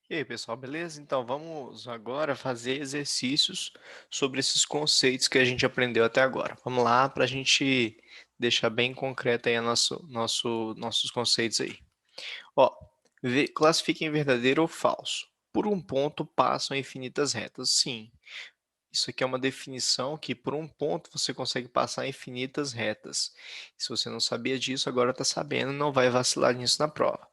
E aí, pessoal, beleza? Então, vamos agora fazer exercícios sobre esses conceitos que a gente aprendeu até agora. Vamos lá para a gente deixar bem concreto aí nossos conceitos aí. Ó, classifique em verdadeiro ou falso. Por um ponto passam infinitas retas. Sim, isso aqui é uma definição que por um ponto você consegue passar infinitas retas. Se você não sabia disso, agora está sabendo, não vai vacilar nisso na prova.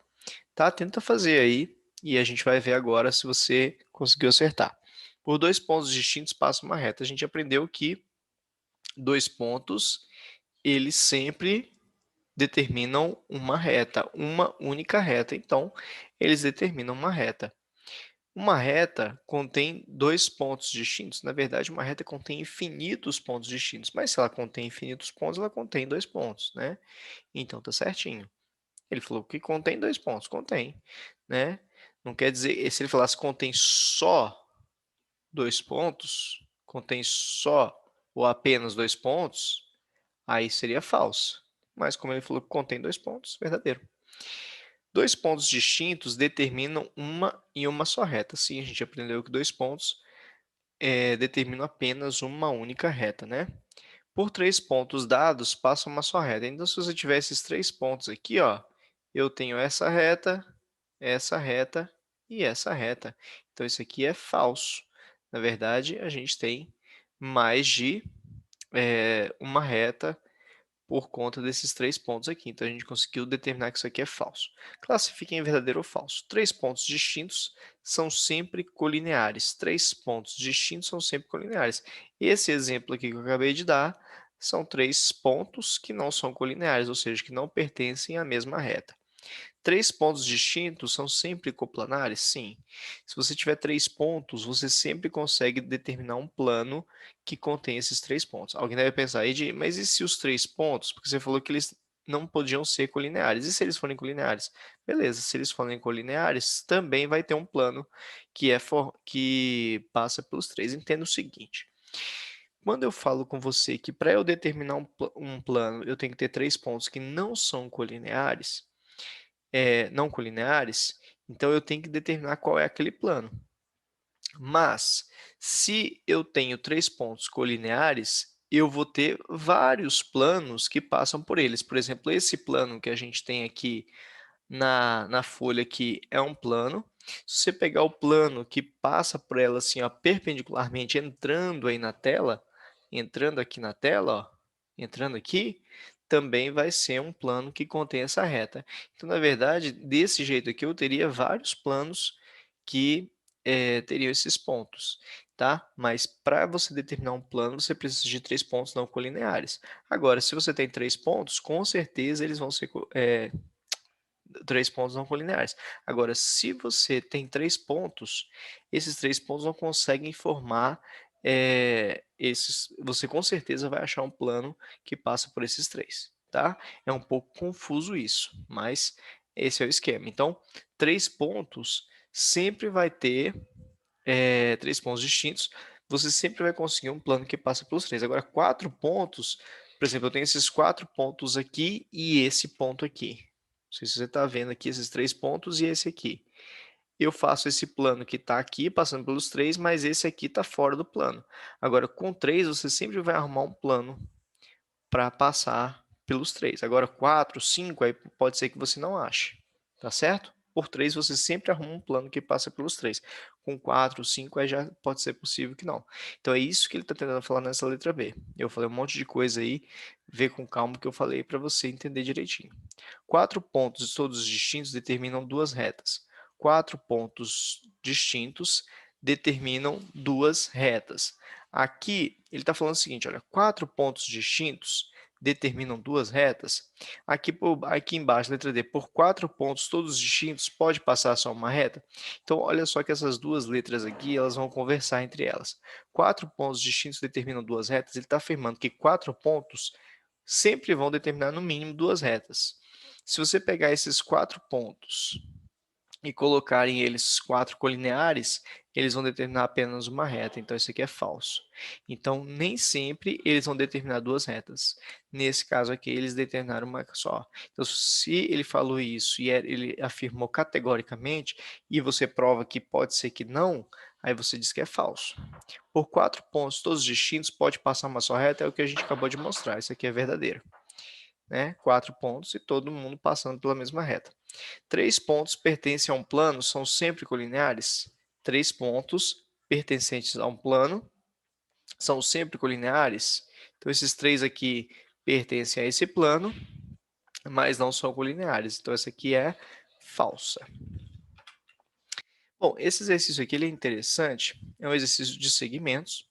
Tá? Tenta fazer aí e a gente vai ver agora se você conseguiu acertar. Por dois pontos distintos passa uma reta. A gente aprendeu que dois pontos, eles sempre determinam uma reta, uma única reta. Então, eles determinam uma reta. Uma reta contém dois pontos distintos. Na verdade, uma reta contém infinitos pontos distintos. Mas se ela contém infinitos pontos, ela contém dois pontos, né? Então, tá certinho. Ele falou que contém dois pontos, contém, né? Não quer dizer, se ele falasse contém só dois pontos, contém só ou apenas dois pontos, aí seria falso. Mas como ele falou que contém dois pontos, verdadeiro. Dois pontos distintos determinam uma e uma só reta. Sim, a gente aprendeu que dois pontos determinam apenas uma única reta, né? Por três pontos dados, passa uma só reta. Então, se você tiver esses três pontos aqui, ó, eu tenho essa reta e essa reta. Então, isso aqui é falso. Na verdade, a gente tem mais de uma reta por conta desses três pontos aqui. Então, a gente conseguiu determinar que isso aqui é falso. Classifique em verdadeiro ou falso. Três pontos distintos são sempre colineares. Três pontos distintos são sempre colineares. Esse exemplo aqui que eu acabei de dar são três pontos que não são colineares, ou seja, que não pertencem à mesma reta. Três pontos distintos são sempre coplanares? Sim. Se você tiver três pontos, você sempre consegue determinar um plano que contém esses três pontos. Alguém deve pensar, Edi, mas e se os três pontos? Porque você falou que eles não podiam ser colineares. E se eles forem colineares? Beleza, se eles forem colineares, também vai ter um plano que passa pelos três. Entenda o seguinte. Quando eu falo com você que para eu determinar um plano, eu tenho que ter três pontos que não são colineares, não colineares, então eu tenho que determinar qual é aquele plano. Mas, se eu tenho três pontos colineares, eu vou ter vários planos que passam por eles. Por exemplo, esse plano que a gente tem aqui na folha aqui é um plano. Se você pegar o plano que passa por ela assim, ó, perpendicularmente, entrando aí na tela, entrando aqui na tela, ó, entrando aqui, também vai ser um plano que contém essa reta. Então, na verdade, desse jeito aqui, eu teria vários planos que teriam esses pontos, tá? Mas para você determinar um plano, você precisa de três pontos não colineares. Agora, se você tem três pontos, com certeza eles vão ser três pontos não colineares. Agora, se você tem três pontos, esses três pontos não conseguem formar você com certeza vai achar um plano que passa por esses três, tá? É um pouco confuso isso, mas esse é o esquema. Então, três pontos sempre vai ter três pontos distintos, você sempre vai conseguir um plano que passa pelos três. Agora, quatro pontos, por exemplo, eu tenho esses quatro pontos aqui e esse ponto aqui. Não sei se você está vendo aqui esses três pontos e esse aqui. Eu faço esse plano que está aqui, passando pelos três, mas esse aqui está fora do plano. Agora, com três, você sempre vai arrumar um plano para passar pelos três. Agora, 4, 5, aí pode ser que você não ache, tá certo? Por 3, você sempre arruma um plano que passa pelos três. Com 4, 5, aí já pode ser possível que não. Então, é isso que ele está tentando falar nessa letra B. Eu falei um monte de coisa aí, vê com calma o que eu falei para você entender direitinho. Quatro pontos todos distintos determinam duas retas. Quatro pontos distintos determinam duas retas. Aqui, ele está falando o seguinte, olha, quatro pontos distintos determinam duas retas. Aqui embaixo, letra D, por quatro pontos todos distintos, pode passar só uma reta? Então, olha só que essas duas letras aqui, elas vão conversar entre elas. Quatro pontos distintos determinam duas retas, ele está afirmando que quatro pontos sempre vão determinar no mínimo duas retas. Se você pegar esses quatro pontos e colocarem eles 4 colineares, eles vão determinar apenas uma reta, então isso aqui é falso. Então, nem sempre eles vão determinar duas retas. Nesse caso aqui, eles determinaram uma só. Então, se ele falou isso e ele afirmou categoricamente, e você prova que pode ser que não, aí você diz que é falso. Por 4 pontos, todos distintos, pode passar uma só reta, é o que a gente acabou de mostrar, isso aqui é verdadeiro. Né? 4 pontos e todo mundo passando pela mesma reta. 3 pontos pertencem a um plano são sempre colineares? 3 pontos pertencentes a um plano são sempre colineares? Então, esses 3 aqui pertencem a esse plano, mas não são colineares. Então, essa aqui é falsa. Bom, esse exercício aqui ele é interessante, é um exercício de segmentos.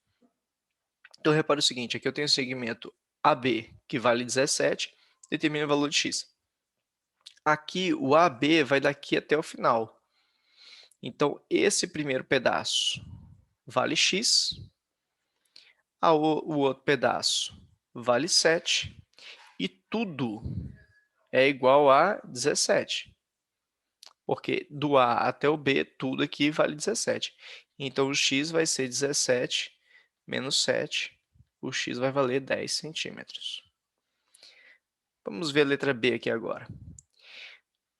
Então, repare o seguinte, aqui eu tenho o segmento AB, que vale 17, determina o valor de x. Aqui, o AB vai daqui até o final. Então, esse primeiro pedaço vale x, o outro pedaço vale 7, e tudo é igual a 17. Porque do A até o B, tudo aqui vale 17. Então, o x vai ser 17 menos 7. O x vai valer 10 centímetros. Vamos ver a letra B aqui agora.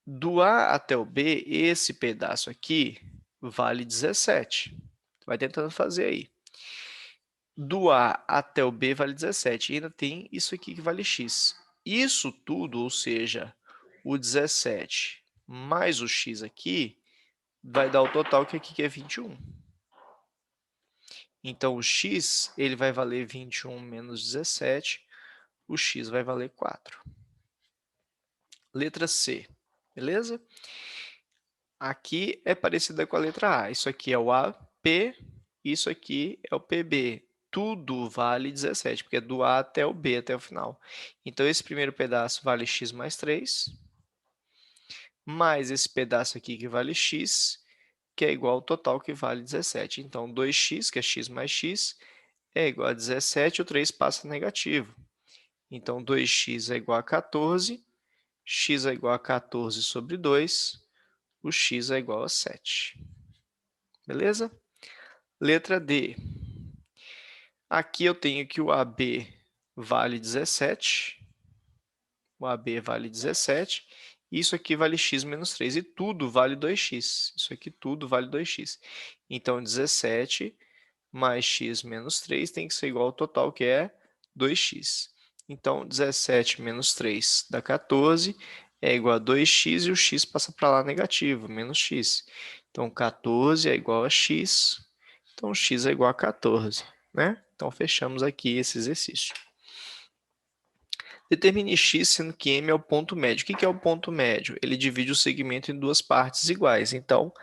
Do A até o B, esse pedaço aqui vale 17. Vai tentando fazer aí. Do A até o B vale 17. E ainda tem isso aqui que vale x. Isso tudo, ou seja, o 17 mais o x aqui, vai dar o total que aqui que é 21. Então, o x ele vai valer 21 menos 17. O x vai valer 4. Letra C, beleza? Aqui é parecida com a letra A. Isso aqui é o AP, isso aqui é o PB. Tudo vale 17, porque é do A até o B, até o final. Então, esse primeiro pedaço vale x mais 3, mais esse pedaço aqui que vale x, que é igual ao total que vale 17. Então, 2x, que é x mais x, é igual a 17, o 3 passa negativo. Então, 2x é igual a 14, x é igual a 14 sobre 2, o x é igual a 7. Beleza? Letra D. Aqui eu tenho que o AB vale 17. O AB vale 17. Isso aqui vale x menos 3. E tudo vale 2x. Isso aqui tudo vale 2x. Então, 17 mais x menos 3 tem que ser igual ao total, que é 2x. Então, 17 menos 3 dá 14, é igual a 2x, e o x passa para lá negativo, menos x. Então, 14 é igual a x, então x é igual a 14, né? Então, fechamos aqui esse exercício. Determine x, sendo que m é o ponto médio. O que é o ponto médio? Ele divide o segmento em duas partes iguais. Então,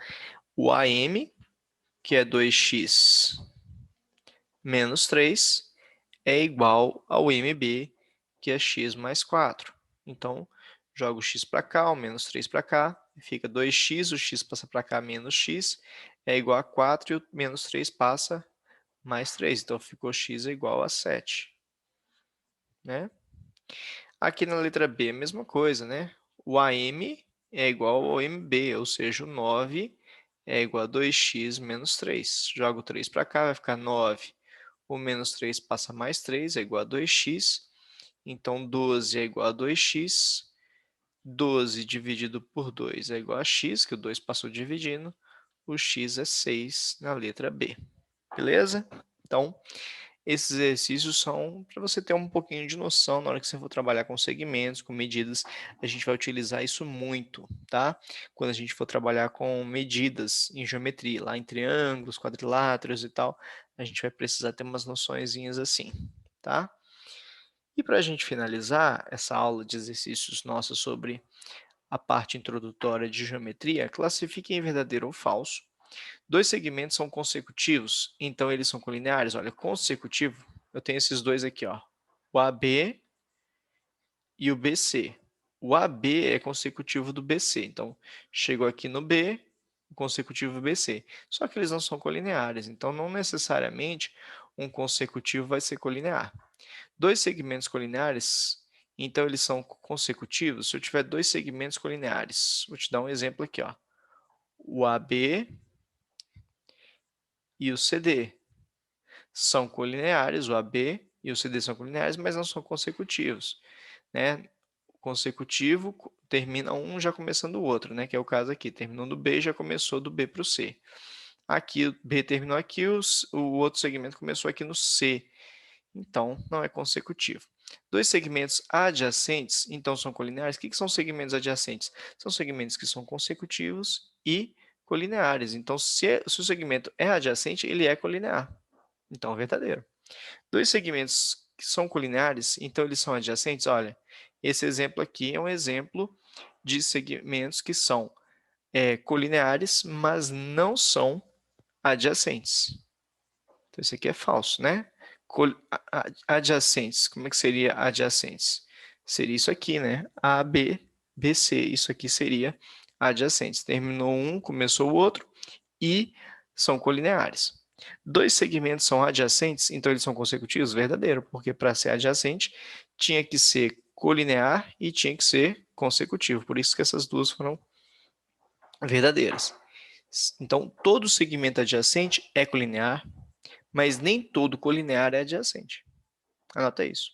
o AM, que é 2x menos 3, é igual ao MB, que é x mais 4. Então, jogo o x para cá, o menos 3 para cá, fica 2x, o x passa para cá, menos x, é igual a 4, e o menos 3 passa mais 3. Então, ficou x é igual a 7. Né? Aqui na letra B, a mesma coisa, né? O AM é igual ao MB, ou seja, o 9 é igual a 2x menos 3. Jogo 3 para cá, vai ficar 9. O menos 3 passa mais 3, é igual a 2x. Então, 12 é igual a 2x. 12 dividido por 2 é igual a x, que o 2 passou dividindo. O x é 6 na letra B. Beleza? Então, esses exercícios são para você ter um pouquinho de noção na hora que você for trabalhar com segmentos, com medidas. A gente vai utilizar isso muito, tá? Quando a gente for trabalhar com medidas em geometria, lá em triângulos, quadriláteros e tal, a gente vai precisar ter umas noçõezinhas assim, tá? E para a gente finalizar essa aula de exercícios nossa sobre a parte introdutória de geometria, classifique em verdadeiro ou falso. Dois segmentos são consecutivos, então eles são colineares. Olha, consecutivo, eu tenho esses dois aqui, ó, o AB e o BC. O AB é consecutivo do BC, então chegou aqui no B, o consecutivo BC. Só que eles não são colineares, então não necessariamente um consecutivo vai ser colinear. Dois segmentos colineares, então eles são consecutivos. Se eu tiver dois segmentos colineares, vou te dar um exemplo aqui, ó. o AB e o CD. São colineares, o AB e o CD são colineares, mas não são consecutivos, né? O consecutivo termina um já começando o outro, né? Que é o caso aqui, terminou no B, já começou do B para o C. Aqui, o B terminou aqui, o outro segmento começou aqui no C. Então, não é consecutivo. Dois segmentos adjacentes, então, são colineares. O que são segmentos adjacentes? São segmentos que são consecutivos e colineares. Então, se o segmento é adjacente, ele é colinear. Então, é verdadeiro. Dois segmentos que são colineares, então eles são adjacentes. Olha, esse exemplo aqui é um exemplo de segmentos que são colineares, mas não são adjacentes. Então, isso aqui é falso, né? Adjacentes, como é que seria adjacentes? Seria isso aqui, né? A, B, B, C. Isso aqui seria adjacentes. Terminou um, começou o outro e são colineares. Dois segmentos são adjacentes, então eles são consecutivos? Verdadeiro, porque para ser adjacente tinha que ser colinear e tinha que ser consecutivo. Por isso que essas duas foram verdadeiras. Então, todo segmento adjacente é colinear, mas nem todo colinear é adjacente. Anota isso.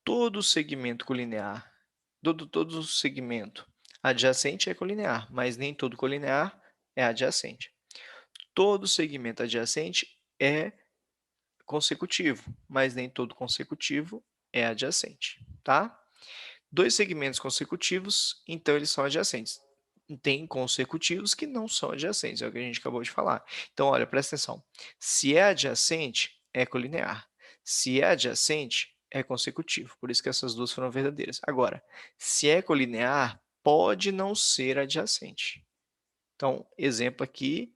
Todo segmento colinear, todo segmento adjacente é colinear, mas nem todo colinear é adjacente. Todo segmento adjacente é consecutivo, mas nem todo consecutivo é adjacente, tá? Dois segmentos consecutivos, então eles são adjacentes. Tem consecutivos que não são adjacentes, é o que a gente acabou de falar. Então, olha, presta atenção. Se é adjacente, é colinear. Se é adjacente, é consecutivo. Por isso que essas duas foram verdadeiras. Agora, se é colinear, pode não ser adjacente. Então, exemplo aqui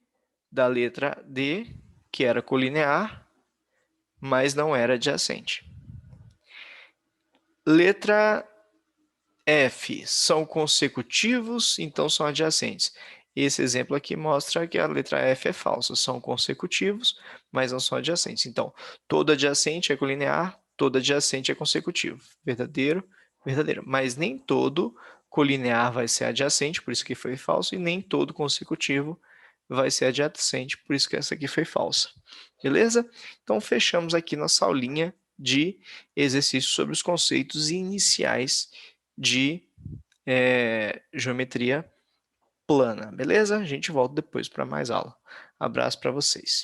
da letra D, que era colinear, mas não era adjacente. Letra F, são consecutivos, então são adjacentes. Esse exemplo aqui mostra que a letra F é falsa, são consecutivos, mas não são adjacentes. Então, todo adjacente é colinear, todo adjacente é consecutivo. Verdadeiro, verdadeiro. Mas nem todo colinear vai ser adjacente, por isso que foi falso, e nem todo consecutivo vai ser adjacente, por isso que essa aqui foi falsa. Beleza? Então, fechamos aqui nossa aulinha de exercícios sobre os conceitos iniciais de geometria plana, beleza? A gente volta depois para mais aula. Abraço para vocês.